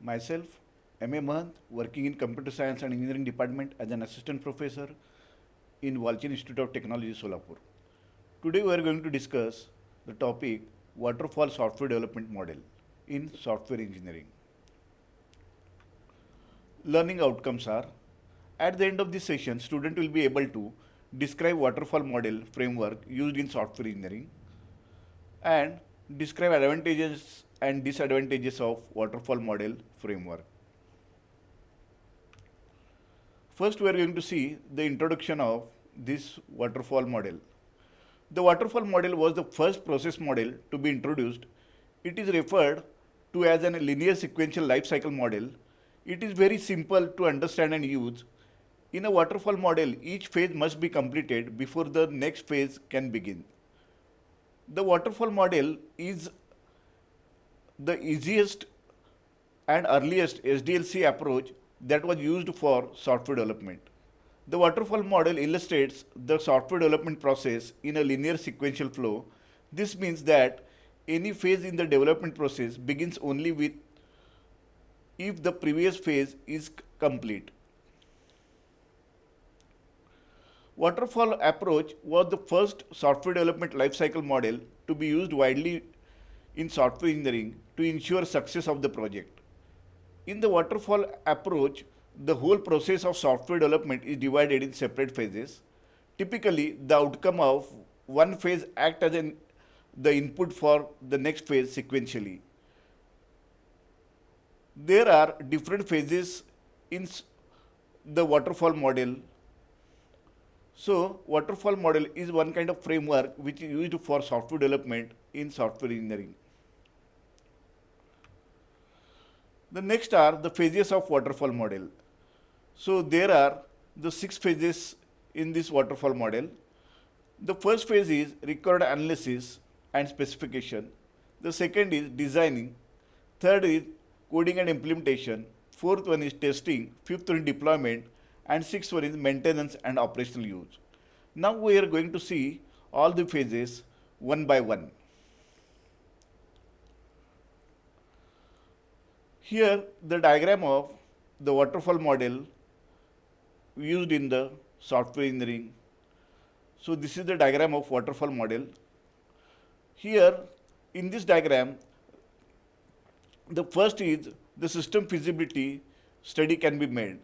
Myself, M.A. Mahant, working in Computer Science and Engineering Department as an assistant professor in Walchand Institute of Technology, Solapur. Today we are going to discuss the topic Waterfall Software Development Model in Software Engineering. Learning outcomes are, at the end of this session, student will be able to describe waterfall model framework used in software engineering and describe advantages and disadvantages of waterfall model framework. First, we are going to see the introduction of this waterfall model. The waterfall model was the first process model to be introduced. It is referred to as a linear sequential life cycle model. It is very simple to understand and use. In a waterfall model, each phase must be completed before the next phase can begin. The waterfall model is the easiest and earliest SDLC approach that was used for software development. The waterfall model illustrates the software development process in a linear sequential flow. This means that any phase in the development process begins only with if the previous phase is complete. Waterfall approach was the first software development lifecycle model to be used widely in software engineering to ensure success of the project. In the waterfall approach, the whole process of software development is divided in separate phases. Typically, the outcome of one phase acts as the input for the next phase sequentially. There are different phases in the waterfall model. So, waterfall model is one kind of framework which is used for software development in software engineering. The next are the phases of waterfall model. So, there are the 6 phases in this waterfall model. The first phase is required analysis and specification. The second is designing. Third is coding and implementation. Fourth one is testing. Fifth one is deployment. And sixth one is maintenance and operational use. Now we are going to see all the phases one by one. Here the diagram of the waterfall model used in the software engineering. So this is the diagram of waterfall model. Here in this diagram, the first is the system feasibility study can be made,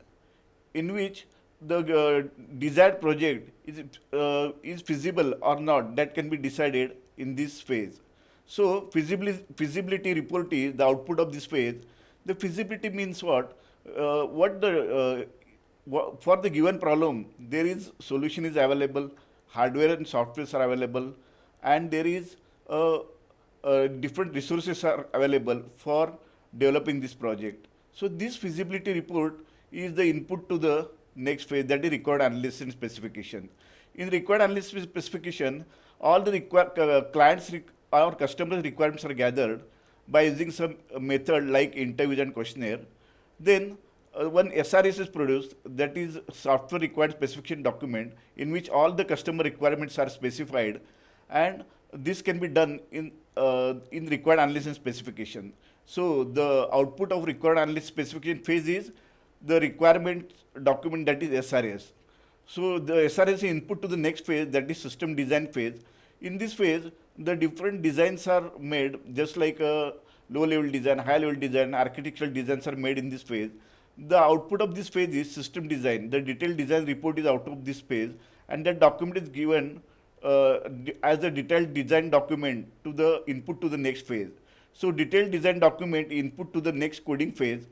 in which the desired project is feasible or not, that can be decided in this phase. So feasibility report is the output of this phase. The feasibility means what? For the given problem, there is solution is available, hardware and software are available, and there is different resources are available for developing this project. So this feasibility report is the input to the next phase, that is required analysis and specification. In required analysis specification, all the clients or customers requirements are gathered by using some method like interviews and questionnaire. Then one SRS is produced, that is software required specification document, in which all the customer requirements are specified, and this can be done in required analysis and specification. So the output of required analysis specification phase is the requirement document, that is SRS. So the SRS is input to the next phase, that is system design phase. In this phase, the different designs are made, just like a low level design, high level design, architectural designs are made in this phase. The output of this phase is system design. The detailed design report is out of this phase, and that document is given as a detailed design document to the input to the next phase. So detailed design document input to the next coding phase,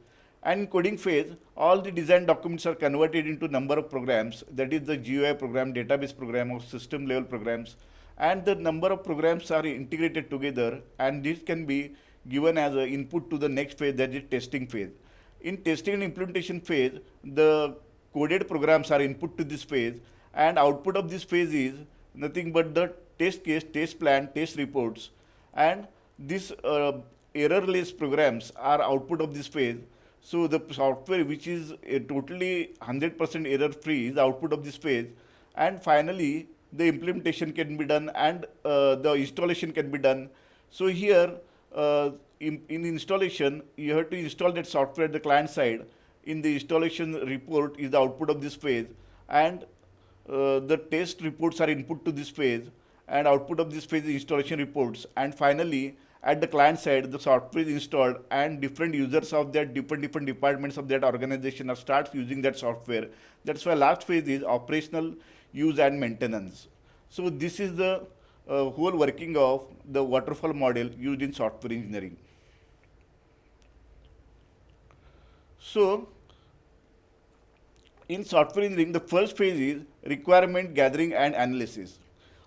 and in coding phase, all the design documents are converted into number of programs, that is the GUI program, database program, or system level programs, and the number of programs are integrated together, and this can be given as an input to the next phase, that is testing phase. In testing and implementation phase, the coded programs are input to this phase, and output of this phase is nothing but the test case, test plan, test reports, and these errorless programs are output of this phase. So the software which is totally 100% error free is the output of this phase, and finally the implementation can be done, and the installation can be done. So here in installation, you have to install that software at the client side. In the installation report is the output of this phase, and the test reports are input to this phase, and output of this phase is installation reports. And finally, at the client side, the software is installed, and different users of that different departments of that organization are starts using that software. That's why last phase is operational use and maintenance. So this is the whole working of the waterfall model used in software engineering. So in software engineering, the first phase is requirement gathering and analysis.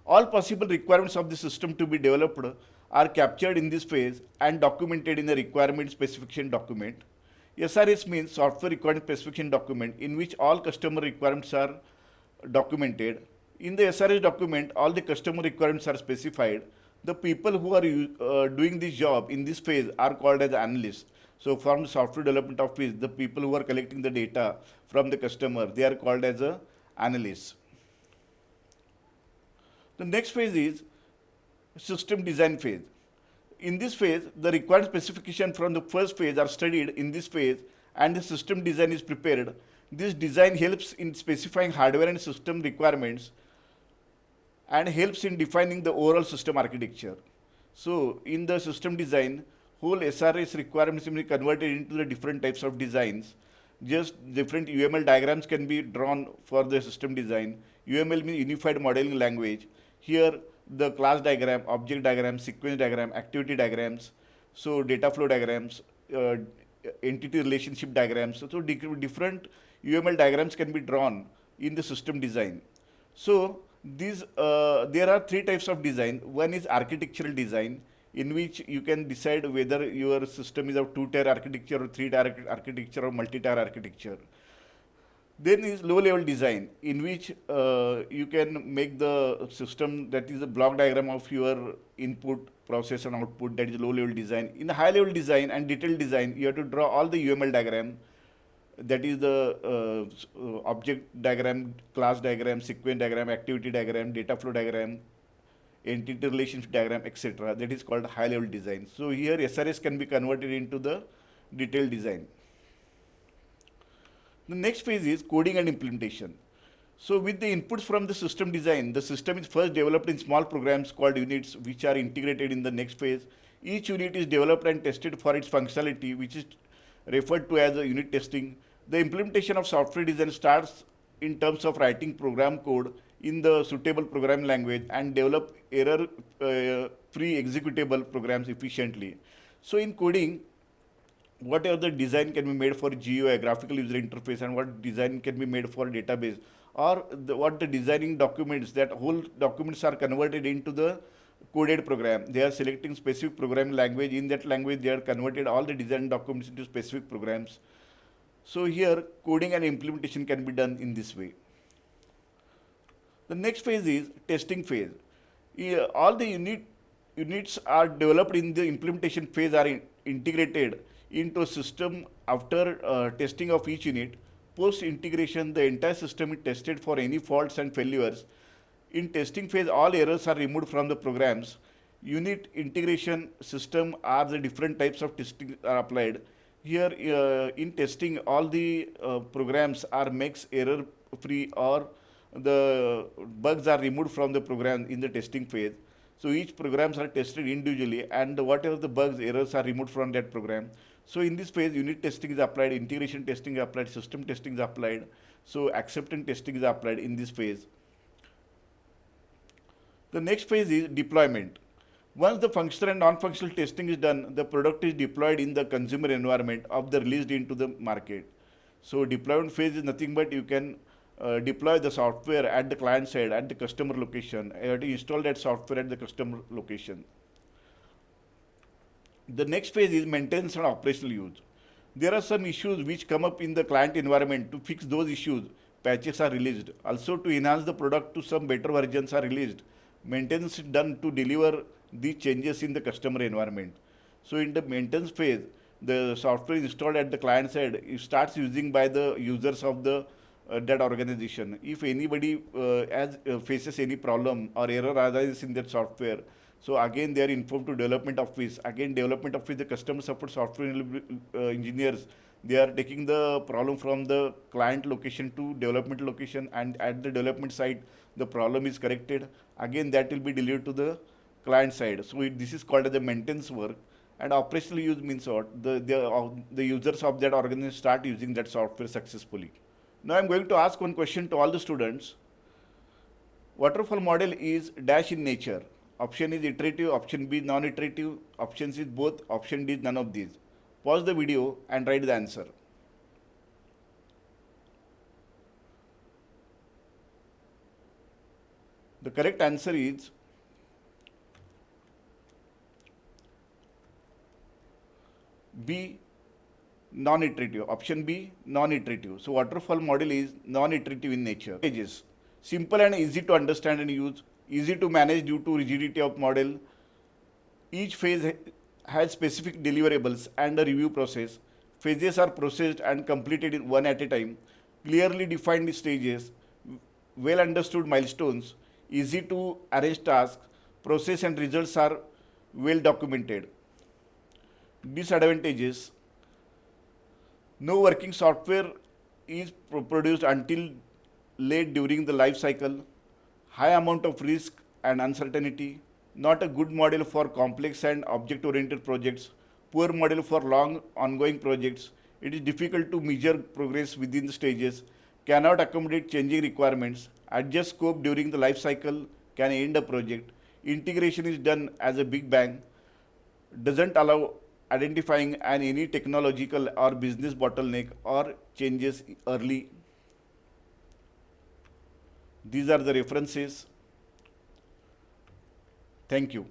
All possible requirements of the system to be developed are captured in this phase and documented in the requirement specification document. SRS means software requirement specification document, in which all customer requirements are documented. In the SRS document, all the customer requirements are specified. The people who are doing this job in this phase are called as analysts. So from the software development office, the people who are collecting the data from the customer, they are called as a analysts. The next phase is system design phase. In this phase, the required specification from the first phase are studied in this phase, and the system design is prepared. This design helps in specifying hardware and system requirements and helps in defining the overall system architecture. So in the system design, whole SRS requirements can be converted into the different types of designs. Just different UML diagrams can be drawn for the system design. UML means Unified Modeling Language. Here the class diagram, object diagram, sequence diagram, activity diagrams, so data flow diagrams, entity relationship diagrams. So different UML diagrams can be drawn in the system design. So these there are three types of design. One is architectural design, in which you can decide whether your system is a two-tier architecture or three-tier architecture or multi-tier architecture. Then is low-level design, in which you can make the system that is a block diagram of your input, process and output. That is low-level design. In the high-level design and detailed design, you have to draw all the UML diagram. That is the object diagram, class diagram, sequence diagram, activity diagram, data flow diagram, entity relationship diagram, etc. That is called high-level design. So here SRS can be converted into the detailed design. The next phase is coding and implementation. So with the inputs from the system design, the system is first developed in small programs called units, which are integrated in the next phase. Each unit is developed and tested for its functionality, which is referred to as a unit testing. The implementation of software design starts in terms of writing program code in the suitable programming language and develop error-free executable programs efficiently. So in coding, whatever the design can be made for GUI, graphical user interface, and what design can be made for database, or what the designing documents, that whole documents are converted into the coded program. They are selecting specific programming language. In that language, they are converted all the design documents into specific programs. So here, coding and implementation can be done in this way. The next phase is testing phase. All the units are developed in the implementation phase are integrated into a system after testing of each unit. Post integration, the entire system is tested for any faults and failures. In testing phase, all errors are removed from the programs. Unit integration system are the different types of testing are applied. Here in testing, all the programs are makes error free, or the bugs are removed from the program in the testing phase. So each programs are tested individually, and whatever the bugs, errors are removed from that program. So in this phase, unit testing is applied, integration testing is applied, system testing is applied. So acceptance testing is applied in this phase. The next phase is deployment. Once the functional and non-functional testing is done, the product is deployed in the consumer environment of the released into the market. So deployment phase is nothing but you can deploy the software at the client side, at the customer location. You have to install that software at the customer location. The next phase is maintenance and operational use. There are some issues which come up in the client environment. To fix those issues, patches are released. Also, to enhance the product to some better versions are released. Maintenance is done to deliver these changes in the customer environment. So in the maintenance phase, the software is installed at the client side. It starts using by the users of the that organization. If anybody faces any problem or error arises in that software, So again, they are informed to development office. Again, development office, the customer support software engineers, they are taking the problem from the client location to development location, and at the development side, the problem is corrected. Again, that will be delivered to the client side. So this is called as the maintenance work. And operational use means what? The users of that organization start using that software successfully. Now I'm going to ask one question to all the students. Waterfall model is dash in nature. Option is iterative, option B is non-iterative, option C is both, option D is none of these. Pause the video and write the answer. The correct answer is B, non-iterative. Option B, non-iterative. So waterfall model is non-iterative in nature. Pages. Simple and easy to understand and use, easy to manage due to rigidity of model. Each phase has specific deliverables and a review process. Phases are processed and completed in one at a time. Clearly defined stages, well understood milestones, easy to arrange tasks, process and results are well documented. Disadvantages: no working software is produced until late during the life cycle, high amount of risk and uncertainty, not a good model for complex and object-oriented projects, poor model for long ongoing projects, it is difficult to measure progress within the stages, cannot accommodate changing requirements, adjust scope during the life cycle, can end a project, integration is done as a big bang, doesn't allow identifying any technological or business bottleneck or changes early. These are the references. Thank you.